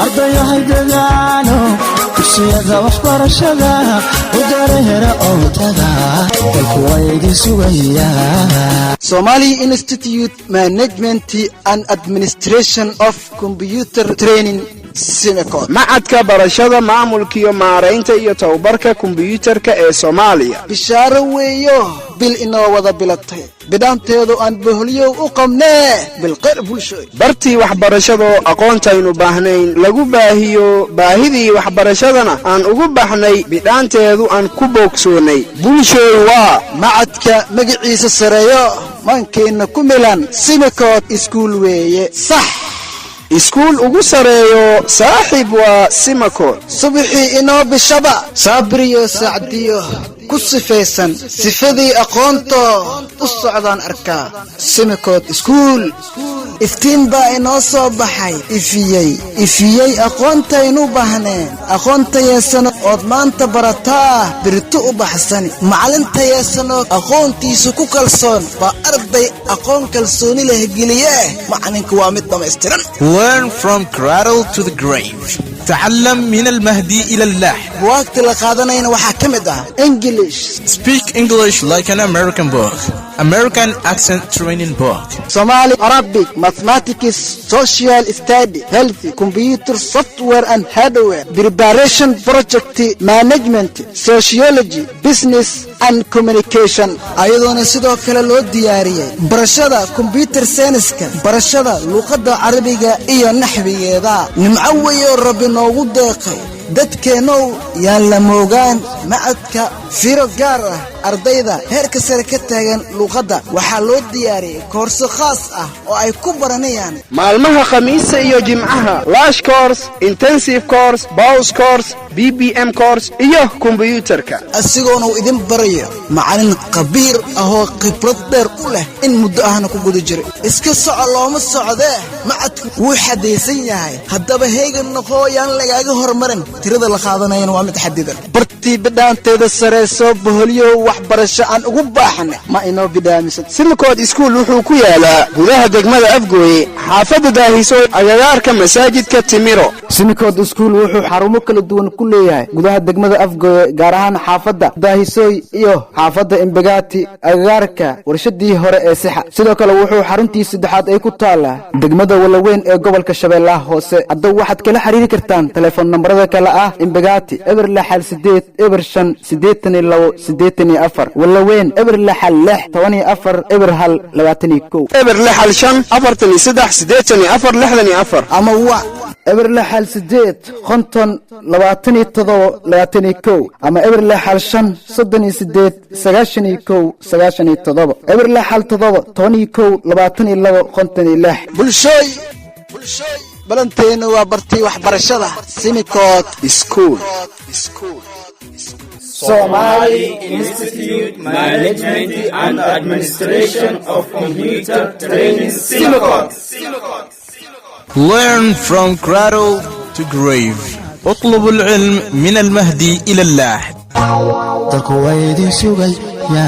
ardayahay dadaano dugsiyada waxbarashada udareera oo taga dalku waydi sugaya Somali Institute Management and Administration of Computer Training Simicode macadka barashada maamulka iyo maareynta iyo tababarka kombiyuutarka ee Soomaaliya bishaaro weeyo bil inoo wada bilatay bidaanteedu aan bohliyo u qabnee bil qeyr bulshay bartii waxbarashada aqoontaynu baahnayn lagu baahiyo baahidii waxbarashadana aan ugu baxnay bidaanteedu aan ku boogsoonay bulshay waa macadka magaciisa sareeyo mankeena ku milan Simicode School weeye sax iskuul ugu sareeyo saaxiib waa Simicode subaxii inoo bishaba sabriyo saacdiyo ku sifaysan sifadii aqoonto u socdaan arkaa Simicode School iftiin baa inoo soo baxay ifiyay aqoontaynu baahneen aqoontayeesano ood maanta barataa birtu u baxsan macalintayeesano aqoontiisu ku kalsoon baa arday aqoon kalsooni leh geliye macalinka waa mid dhammaystiran. Learn from cradle to the grave. تعلم من المهدي إلى اللحد. وقت لقادنا وحا كمدا English. Speak English like an American book. American accent training book. Somali, Arabic, mathematics, social study, health, computer, software and hardware, preparation, project management, sociology, business and communication. أيضاً sidoo kale loo diyaariyay barashada computer science-ka, barashada luqadda Carabiga iyo naxwigeeda. Nimcaweeyo Rabbi noogu deeqay dadkeenow yaan la moogaan macadka firo gaar ah ardayda heerka sare ka taagan luqadda waxaa loo diyaariyay koorso khaas ah oo ay ku baranayaan maalmaha khamiista iyo jimcaha lash course intensive course pause course BBM course iyo kombiyuutarka asigoona uu idin barayo macallin khabiir ah oo khibrad dheer u leh in muddo ahna ku guda jiray iska soco looma socdee macadku wuu xadaysan yahay haddaba heegan noqooyaan lagaaga hormarin tirada la qaadanayana waa mid xadidan bartii bidhaanteeda sareyso boholiyo waxbarasho aan ugu baahan ma inoo bidaamisan Simicode School wuxuu ku yaalaa gudaha degmada Afgooye xaafadda Daahiso agagaarka masaajidka Timiro Simicode School wuxuu xarumo kala duwan ku leeyahay gudaha degmada Afgooye gaar ahaan xaafadda Daahiso iyo xaafadda Imbagati agagaarka warshadii hore ee Sixa sidoo kale wuxuu xaruntii saddexaad ay ku taalaa degmada Walaweyn ee gobolka Shabeellaha Hoose hadda waxaad kala xiriiri kartaan telefoon nambarada kala ah Imbagati eberla xal 8 eber 5 82 84 Walaweyn eberla xal 6 14 eber hal 21 eberla xal 5 43 84 ama waa eberla xal 8 50 27 ama eberla xal 5 38 99 97 eberla xal 7 12 22 56 bulshay balanteena waa bartii waxbarashada Simicode School Somali Institute Management and Administration of Computer Training Simicode. Learn from cradle to grave. اطلب العلم من المهدي إلى اللحد. dalku waydi sugaya